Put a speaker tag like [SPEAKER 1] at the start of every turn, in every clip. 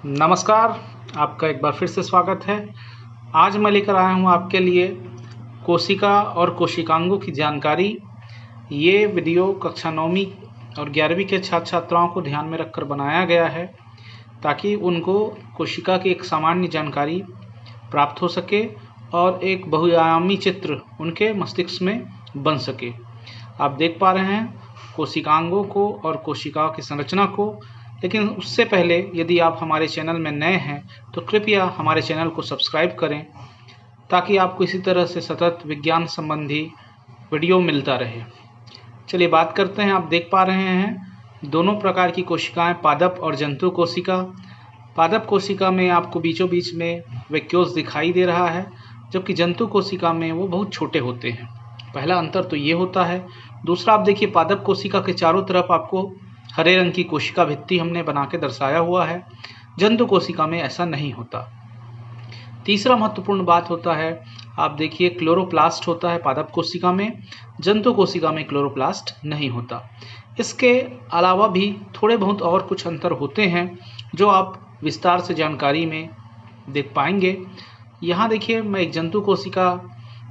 [SPEAKER 1] नमस्कार, आपका एक बार फिर से स्वागत है। आज मैं लेकर आया हूँ आपके लिए कोशिका और कोशिकांगों की जानकारी। ये वीडियो कक्षा 9वीं और 11वीं के छात्र छात्राओं को ध्यान में रखकर बनाया गया है ताकि उनको कोशिका की एक सामान्य जानकारी प्राप्त हो सके और एक बहुआयामी चित्र उनके मस्तिष्क में बन सके। आप देख पा रहे हैं कोशिकांगों को और कोशिकाओं की संरचना को, लेकिन उससे पहले यदि आप हमारे चैनल में नए हैं तो कृपया हमारे चैनल को सब्सक्राइब करें ताकि आपको इसी तरह से सतत विज्ञान संबंधी वीडियो मिलता रहे। चलिए बात करते हैं। आप देख पा रहे हैं दोनों प्रकार की कोशिकाएं, पादप और जंतु कोशिका। पादप कोशिका में आपको बीचों बीच में वैक्यूल्स दिखाई दे रहा है, जबकि जंतु कोशिका में वो बहुत छोटे होते हैं। पहला अंतर तो ये होता है। दूसरा, आप देखिए पादप कोशिका के चारों तरफ आपको हरे रंग की कोशिका भित्ति हमने बना के दर्शाया हुआ है। जंतु कोशिका में ऐसा नहीं होता। तीसरा महत्वपूर्ण बात होता है, आप देखिए क्लोरोप्लास्ट होता है पादप कोशिका में, जंतु कोशिका में क्लोरोप्लास्ट नहीं होता। इसके अलावा भी थोड़े बहुत और कुछ अंतर होते हैं जो आप विस्तार से जानकारी में देख पाएंगे। यहाँ देखिए मैं एक जंतु कोशिका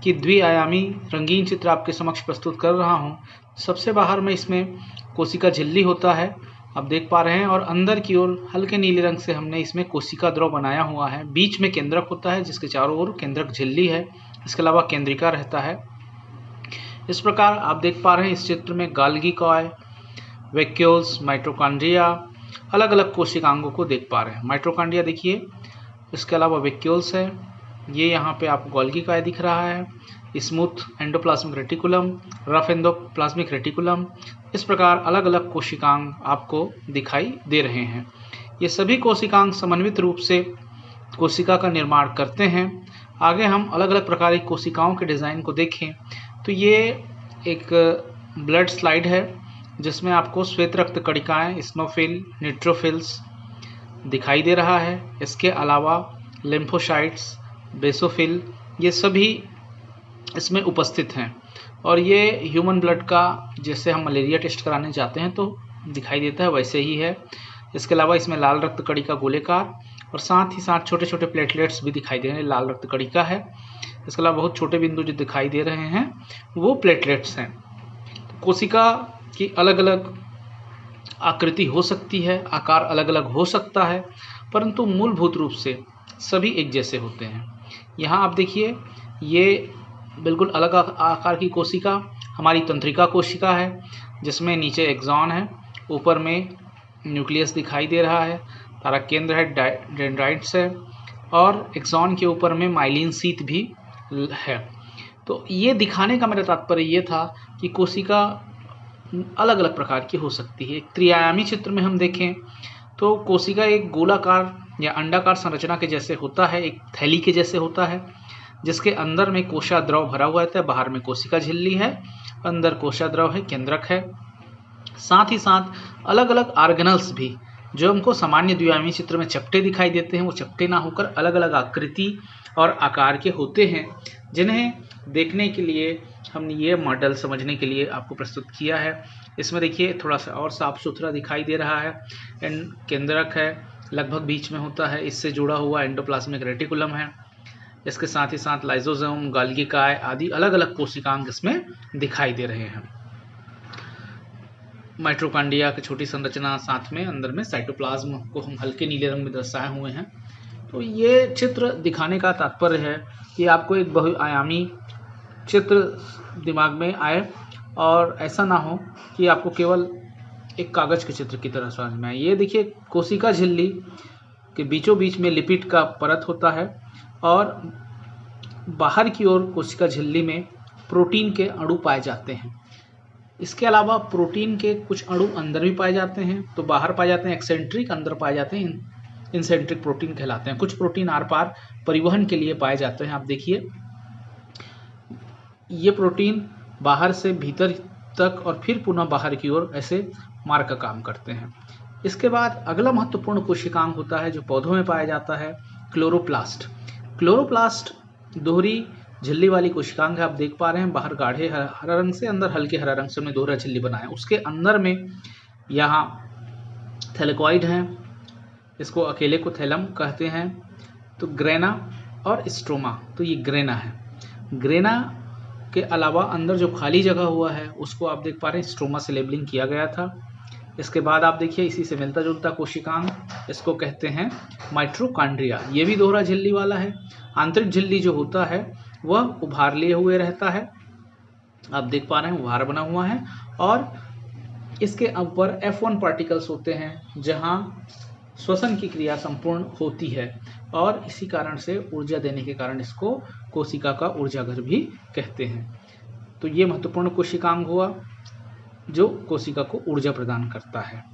[SPEAKER 1] की द्विआयामी रंगीन चित्र आपके समक्ष प्रस्तुत कर रहा हूँ। सबसे बाहर में इसमें कोशिका झिल्ली होता है, आप देख पा रहे हैं, और अंदर की ओर हल्के नीले रंग से हमने इसमें कोशिका द्रव बनाया हुआ है। बीच में केंद्रक होता है जिसके चारों ओर केंद्रक झिल्ली है। इसके अलावा केंद्रिका रहता है। इस प्रकार आप देख पा रहे हैं इस चित्र में गाल्गी कॉय, वैक्यूल्स, माइटोकॉन्ड्रिया, अलग अलग कोशिकांगों को देख पा रहे हैं। माइटोकॉन्ड्रिया देखिए, इसके अलावा वैक्यूल्स है, ये यहाँ पे आपको गोल्गी कॉय दिख रहा है, smooth endoplasmic reticulum, rough endoplasmic reticulum. इस प्रकार अलग अलग कोशिकांग आपको दिखाई दे रहे हैं। ये सभी कोशिकांग समन्वित रूप से कोशिका का निर्माण करते हैं। आगे हम अलग अलग प्रकार की कोशिकाओं के डिज़ाइन को देखें तो ये एक ब्लड स्लाइड है जिसमें आपको श्वेत रक्त कणिकाएं, स्नोफिल, न्यूट्रोफिल्स दिखाई दे रहा है। इसके अलावा लिम्फोसाइट्स, बेसोफिल, ये सभी इसमें उपस्थित हैं। और ये ह्यूमन ब्लड का, जैसे हम मलेरिया टेस्ट कराने जाते हैं तो दिखाई देता है, वैसे ही है। इसके अलावा इसमें लाल रक्त कणिका गोलेकार और साथ ही साथ छोटे छोटे प्लेटलेट्स भी दिखाई दे रहे हैं। लाल रक्त कणिका है। इसके अलावा बहुत छोटे बिंदु जो दिखाई दे रहे हैं वो प्लेटलेट्स हैं। कोशिका की अलग अलग आकृति हो सकती है, आकार अलग अलग हो सकता है, परंतु मूलभूत रूप से सभी एक जैसे होते हैं। यहाँ आप देखिए ये बिल्कुल अलग आकार की कोशिका हमारी तंत्रिका कोशिका है, जिसमें नीचे एक्सॉन है, ऊपर में न्यूक्लियस दिखाई दे रहा है, तारा केंद्र है, डेंड्राइट्स है, और एक्सॉन के ऊपर में माइलिन शीथ भी है। तो ये दिखाने का मेरा तात्पर्य ये था कि कोशिका अलग अलग प्रकार की हो सकती है। एक त्रिआयामी चित्र में हम देखें तो कोशिका एक गोलाकार या अंडाकार संरचना के जैसे होता है, एक थैली के जैसे होता है, जिसके अंदर में कोशा द्रव भरा हुआ रहता है। बाहर में कोशिका झिल्ली है, अंदर कोशा द्रव है, केंद्रक है। साथ ही साथ अलग अलग ऑर्गेनल्स भी, जो हमको सामान्य द्विआयामी चित्र में चपटे दिखाई देते हैं, वो चपटे ना होकर अलग अलग आकृति और आकार के होते हैं, जिन्हें देखने के लिए हमने ये मॉडल समझने के लिए आपको प्रस्तुत किया है। इसमें देखिए थोड़ा सा और साफ सुथरा दिखाई दे रहा है। केंद्रक है, लगभग बीच में होता है, इससे जुड़ा हुआ एंडोप्लाज्मिक रेटिकुलम है। इसके साथ ही साथ लाइसोसोम, गाल्गी काय आदि अलग अलग कोशिकांग इसमें दिखाई दे रहे हैं। माइटोकॉन्ड्रिया की छोटी संरचना, साथ में अंदर में साइटोप्लाज्म को हम हल्के नीले रंग में दर्शाए हुए हैं। तो ये चित्र दिखाने का तात्पर्य है कि आपको एक बहुआयामी चित्र दिमाग में आए और ऐसा ना हो कि आपको केवल एक कागज के चित्र की तरह समझ में आए। ये देखिए कोशिका झिल्ली के बीचों बीच में लिपिड का परत होता है और बाहर की ओर कोशिका झिल्ली में प्रोटीन के अणु पाए जाते हैं। इसके अलावा प्रोटीन के कुछ अणु अंदर भी पाए जाते हैं, तो बाहर पाए जाते हैं एक्सेंट्रिक, अंदर पाए जाते हैं इंसेंट्रिक प्रोटीन कहलाते हैं। कुछ प्रोटीन आर पार परिवहन के लिए पाए जाते हैं। आप देखिए ये प्रोटीन बाहर से भीतर तक और फिर पुनः बाहर की ओर ऐसे मार्ग का काम करते हैं। इसके बाद अगला महत्वपूर्ण कोशिकांग होता है जो पौधों में पाया जाता है, क्लोरोप्लास्ट। क्लोरोप्लास्ट दोहरी झिल्ली वाली कोशिकांग है। आप देख पा रहे हैं बाहर गाढ़े हरा रंग से, अंदर हल्के हरा रंग से हमने दोहरा झिल्ली बनाया। उसके अंदर में यहाँ थैलेकॉइड हैं, इसको अकेले को थैलम कहते हैं। तो ग्रेना और स्ट्रोमा, तो ये ग्रेना है। ग्रेना के अलावा अंदर जो खाली जगह हुआ है उसको आप देख पा रहे हैं स्ट्रोमा से लेबलिंग किया गया था। इसके बाद आप देखिए इसी से मिलता जुलता कोशिकांग, इसको कहते हैं माइटोकॉन्ड्रिया। ये भी दोहरा झिल्ली वाला है। आंतरिक झिल्ली जो होता है वह उभार लिए हुए रहता है, आप देख पा रहे हैं उभार बना हुआ है, और इसके ऊपर F1 पार्टिकल्स होते हैं जहां श्वसन की क्रिया संपूर्ण होती है, और इसी कारण से ऊर्जा देने के कारण इसको कोशिका का ऊर्जाघर भी कहते हैं। तो ये महत्वपूर्ण कोशिकांग हुआ जो कोशिका को ऊर्जा प्रदान करता है।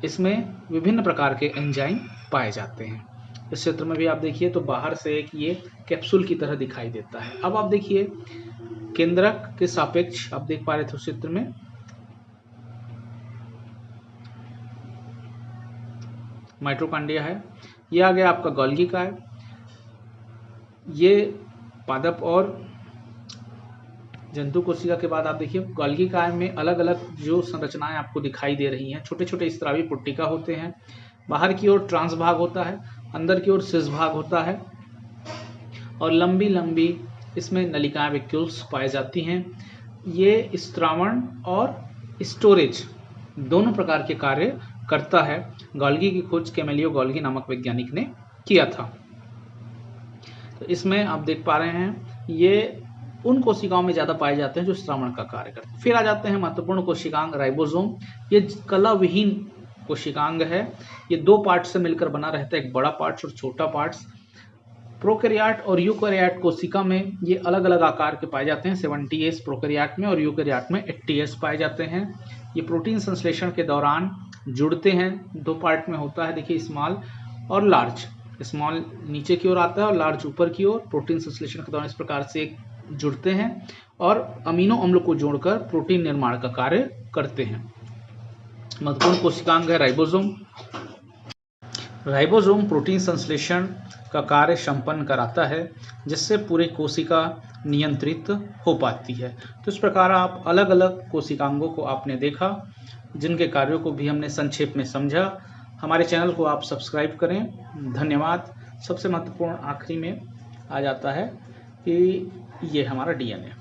[SPEAKER 1] इसमें विभिन्न प्रकार के एंजाइम पाए जाते हैं। इस क्षेत्र में भी आप देखिए तो बाहर से एक ये कैप्सूल की तरह दिखाई देता है। अब आप देखिए केंद्रक के सापेक्ष आप देख पा रहे थे उस चित्र में माइटोकॉन्ड्रिया है। ये आ गया आपका गोल्गी काय। ये पादप और जंतु कोशिका के बाद आप देखिए गोल्गी काय में अलग अलग जो संरचनाएं आपको दिखाई दे रही हैं। छोटे छोटे स्त्रावी पुट्टिका होते हैं, बाहर की ओर ट्रांस भाग होता है, अंदर की ओर सिस भाग होता है, और लंबी लंबी इसमें नलिकाएं वैक्यूल्स पाई जाती हैं। ये स्त्रावण और स्टोरेज दोनों प्रकार के कार्य करता है। गोल्गी की खोज कैमेलियो गोल्गी नामक वैज्ञानिक ने किया था। तो इसमें आप देख पा रहे हैं ये उन कोशिकाओं में ज़्यादा पाए जाते हैं जो श्रावण का कार्य करते हैं। फिर आ जाते हैं महत्वपूर्ण कोशिकांग राइबोसोम। ये कला विहीन कोशिकांग है। ये दो पार्ट से मिलकर बना रहता है, एक बड़ा पार्ट्स और छोटा पार्ट्स। प्रोकैरियोट और यूकैरियोट कोशिका में ये अलग अलग आकार के पाए जाते हैं। 70S प्रोकैरियोट में और यूकैरियोट में 80S पाए जाते हैं। ये प्रोटीन संश्लेषण के दौरान जुड़ते हैं, दो पार्ट में होता है। देखिए स्मॉल और लार्ज, स्मॉल नीचे की ओर आता है और लार्ज ऊपर की ओर। प्रोटीन संश्लेषण के दौरान इस प्रकार से जुड़ते हैं और अमीनो अम्ल को जोड़कर प्रोटीन निर्माण का कार्य करते हैं। महत्वपूर्ण कोशिकांग है राइबोसोम। राइबोसोम प्रोटीन संश्लेषण का कार्य संपन्न कराता है, जिससे पूरी कोशिका नियंत्रित हो पाती है। तो इस प्रकार आप अलग अलग कोशिकांगों को आपने देखा, जिनके कार्यों को भी हमने संक्षेप में समझा। हमारे चैनल को आप सब्सक्राइब करें। धन्यवाद। सबसे महत्वपूर्ण आखिरी में आ जाता है कि ये हमारा DNA।